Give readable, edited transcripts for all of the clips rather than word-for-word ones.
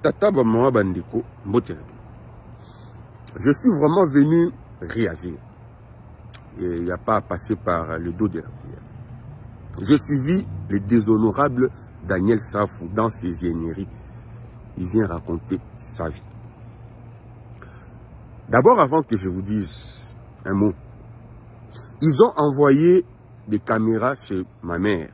Tata Bamama Bandeko, je suis vraiment venu réagir. Il n'y a pas à passer par le dos de la prière. J'ai suivi le déshonorable Daniel Safou dans ses génériques. Il vient raconter sa vie. D'abord, avant que je vous dise un mot, ils ont envoyé des caméras chez ma mère.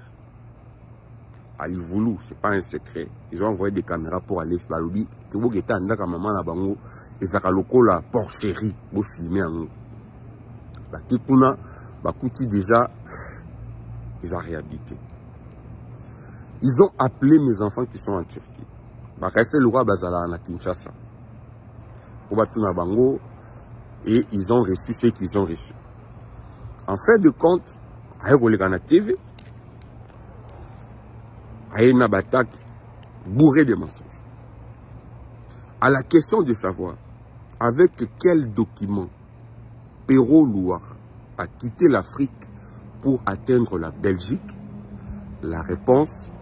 À Livoulou, ce n'est pas un secret. Ils ont envoyé des caméras pour aller sur la lobby. Que vous êtes en train maman la bango et ça a la porcherie pour filmer en nous. La Kipuna, Bakouti déjà, ils ont réhabilité. Ils ont appelé mes enfants qui sont en Turquie. Bakaïse le roi Bazala à Kinshasa. Pour Batuna Bango, et ils ont reçu ce qu'ils ont reçu. En fin de compte, à Egolegana TV, à Ena Batak, bourré de mensonges. À la question de savoir avec quel document Pero Louara a quitté l'Afrique pour atteindre la Belgique, la réponse,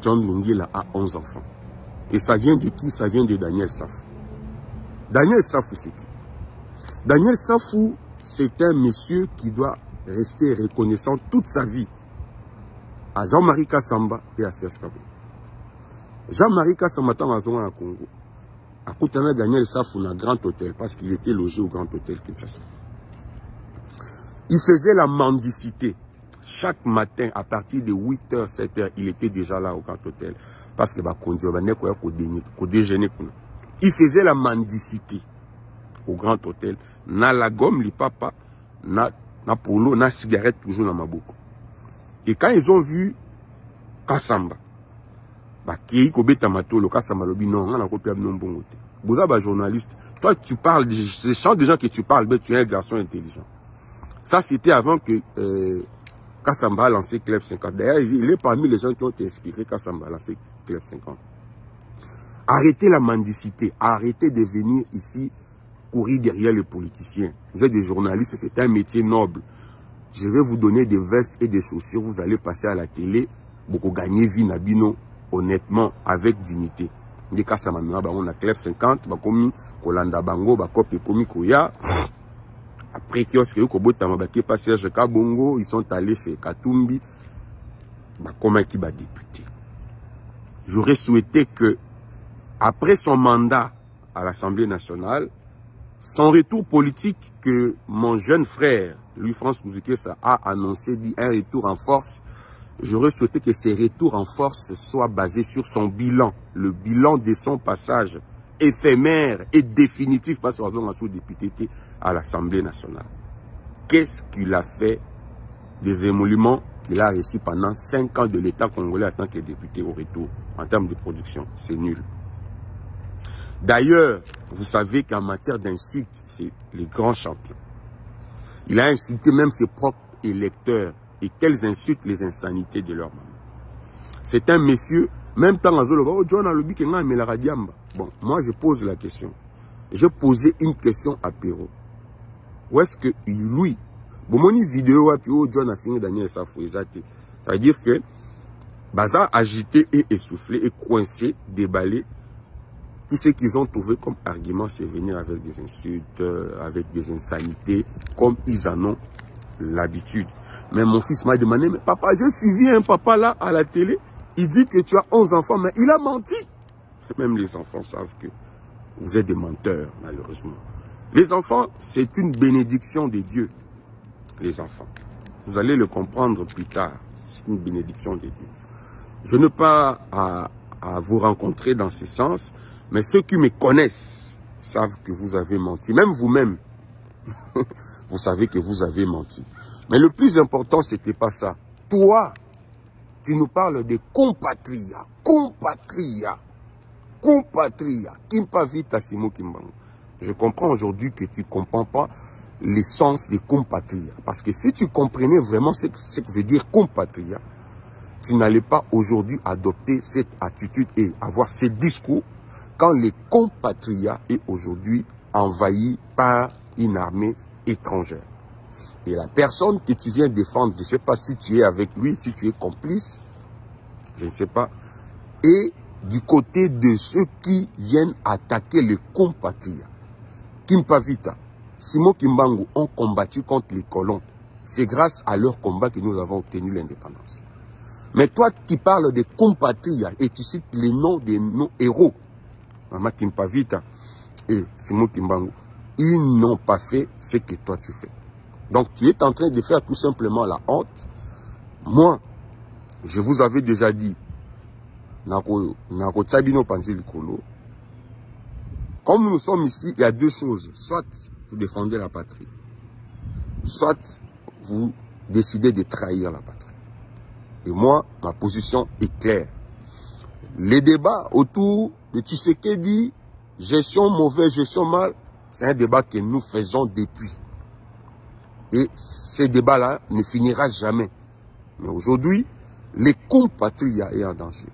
John Lungila a 11 enfants. Et ça vient de qui? Ça vient de Daniel Safou. Daniel Safou, c'est qui? Daniel Safou, c'est un monsieur qui doit rester reconnaissant toute sa vie à Jean-Marie Kassamba et à Serge Kabou. Jean-Marie Kassamba, dans la zone à Congo, a coûté Daniel Safou dans un grand hôtel parce qu'il était logé au grand hôtel Kinshasa. Il faisait la mendicité. Chaque matin, à partir de 8h, 7h, il était déjà là au grand hôtel. Parce que il faisait la mendicité au grand hôtel. Na la gomme, li papa, na polo, na cigarette toujours dans ma bouche. Et quand ils ont vu Kassamba, journaliste, toi tu parles, je sens déjà que tu parles, mais tu es un garçon intelligent. Ça c'était avant que Kassamba a lancé Club 50. D'ailleurs, il est parmi les gens qui ont inspiré Kassamba à lancer Club 50. Arrêtez la mendicité, arrêtez de venir ici courir derrière les politiciens. Vous êtes des journalistes, c'est un métier noble. Je vais vous donner des vestes et des chaussures, vous allez passer à la télé, beaucoup gagner vie nabino, honnêtement, avec dignité. Des cas, on a Club 50, bakomi, Kolanda Bango, bakopi komi koya. Après, ils sont allés chez Katumbi, comment qui va député. J'aurais souhaité que, après son mandat à l'Assemblée nationale, son retour politique que mon jeune frère, Louis-France Kouzouké-Sa, a annoncé, dit un retour en force, j'aurais souhaité que ces retours en force soient basés sur son bilan, le bilan de son passage éphémère et définitif, parce qu'on a un député à l'Assemblée nationale. Qu'est-ce qu'il a fait des émoluments qu'il a reçus pendant 5 ans de l'État congolais en tant que député au retour, en termes de production? C'est nul. D'ailleurs, vous savez qu'en matière d'insultes, c'est les grands champions. Il a insulté même ses propres électeurs. Et quelles insultes, les insanités de leur maman. C'est un monsieur, même temps à Zolo, bon, moi je pose la question. Je posais une question à Pero. Où est-ce que lui, bon, mon vidéo à Pero, John a fini Daniel Safou, c'est-à-dire que Baza agité et essoufflé et coincé, déballé. Tout ce qu'ils ont trouvé comme argument, c'est venir avec des insultes, avec des insanités, comme ils en ont l'habitude. Mais mon fils m'a demandé, mais papa, j'ai suivi un papa là à la télé, il dit que tu as 11 enfants, mais il a menti. Même les enfants savent que vous êtes des menteurs, malheureusement. Les enfants, c'est une bénédiction de Dieu. Les enfants. Vous allez le comprendre plus tard. C'est une bénédiction de Dieu. Je n'ai pas à vous rencontrer dans ce sens, mais ceux qui me connaissent savent que vous avez menti. Même vous-même, vous savez que vous avez menti. Mais le plus important, c'était pas ça. Toi, tu nous parles de compatria. Kimpa vita Simo Kimbango. Je comprends aujourd'hui que tu ne comprends pas l'essence de compatria. Parce que si tu comprenais vraiment ce que veut dire compatria, tu n'allais pas aujourd'hui adopter cette attitude et avoir ce discours quand les compatriotes est aujourd'hui envahi par une armée étrangère. Et la personne que tu viens défendre, je ne sais pas si tu es avec lui, si tu es complice, je ne sais pas, est du côté de ceux qui viennent attaquer les compatriotes. Kimpavita, Simon Kimbangu ont combattu contre les colons. C'est grâce à leur combat que nous avons obtenu l'indépendance. Mais toi qui parles des compatriotes et tu cites les noms de nos héros, Mama Kimpavita et Simon Kimbangu, ils n'ont pas fait ce que toi tu fais. Donc tu es en train de faire tout simplement la honte. Moi, je vous avais déjà dit, comme nous sommes ici, il y a deux choses. Soit vous défendez la patrie, soit vous décidez de trahir la patrie. Et moi, ma position est claire. Les débats autour de Tshisekedi, gestion mauvaise, gestion mal, c'est un débat que nous faisons depuis. Et ce débat-là ne finira jamais. Mais aujourd'hui, les compatriotes sont en danger.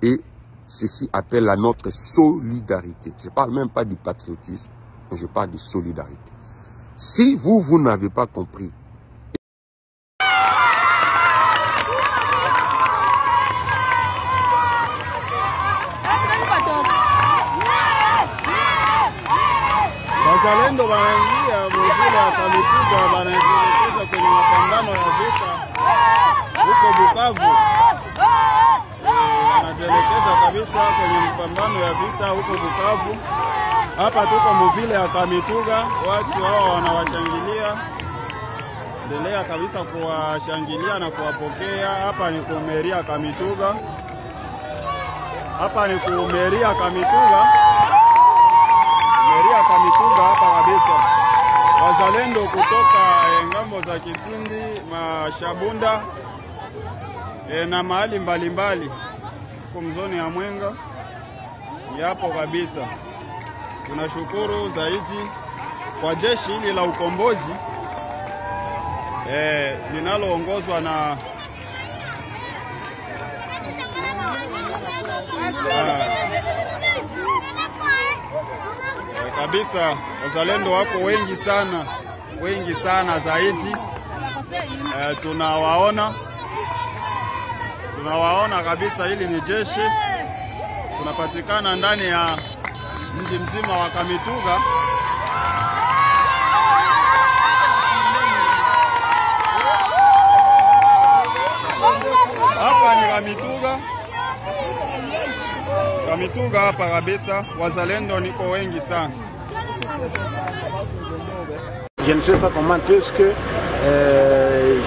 Et ceci appelle à notre solidarité. Je ne parle même pas du patriotisme, mais je parle de solidarité. Si vous n'avez pas compris, wazalendo wanaingia mvile ya Kamituga, wanaelekeza kwenye mapambano ya vita huko Bukavu. Wanaelekeza kabisa kwenye mapambano ya vita huko Bukavu. Hapa tuko mvile ya Kamituga, watu hao wanawashangilia. Endelea kabisa kuwashangilia na kuwapokea. Hapa ni kumeria Kamituga. Hapa ni kumeria Kamituga. Meria Kamituga hapa kabisa. Wazalendo kutoka ngambo za Kitindi, Mashabunda na mahali mbalimbali kumzoni ya Mwenga yapo kabisa. Tunashukuru zaidi kwa jeshi hili la ukombozi linaloongozwa na kabisa. Wazalendo wako wengi sana zaidi. Tunawaona kabisa. Hili ni jeshi, tunapatikana ndani ya mji mzima wa Kamituga. Hapa ni Kamituga hapa kabisa. Wazalendo niko wengi sana. Je ne sais pas comment est-ce que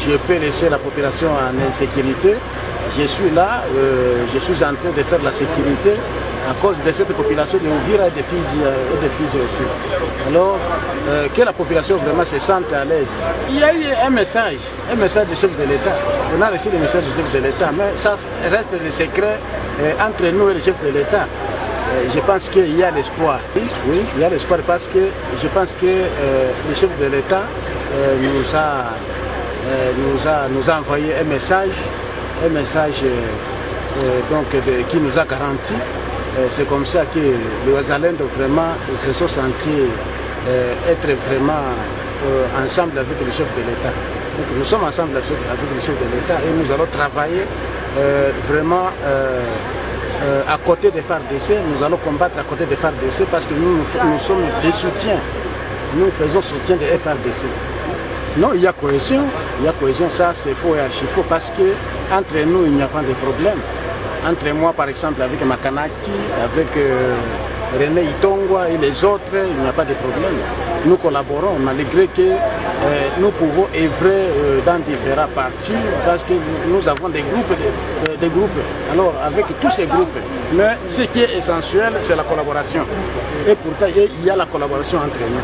je peux laisser la population en insécurité. Je suis là, je suis en train de faire la sécurité à cause de cette population de Uvira et de Fizi aussi. Alors, que la population vraiment se sente à l'aise. Il y a eu un message du chef de l'État. On a reçu le message du chef de l'État, mais ça reste le secret entre nous et le chef de l'État. Je pense qu'il y a l'espoir. Oui, il y a l'espoir parce que je pense que le chef de l'État nous a envoyé un message qui nous a garanti. C'est comme ça que les Wazalendo vraiment se sont sentis être vraiment ensemble avec le chef de l'État. Donc nous sommes ensemble avec le chef de l'État et nous allons travailler vraiment à côté des FARDC. Nous allons combattre à côté des FARDC parce que nous sommes des soutiens. Nous faisons soutien des FARDC. Non, il y a cohésion, ça c'est faux et archi faux parce que entre nous il n'y a pas de problème. Entre moi par exemple avec Makanaki, avec René Itongwa et les autres, il n'y a pas de problème. Nous collaborons malgré que nous pouvons œuvrer dans différents partis parce que nous avons des groupes. Alors avec tous ces groupes, mais ce qui est essentiel c'est la collaboration. Et pourtant il y a la collaboration entre nous.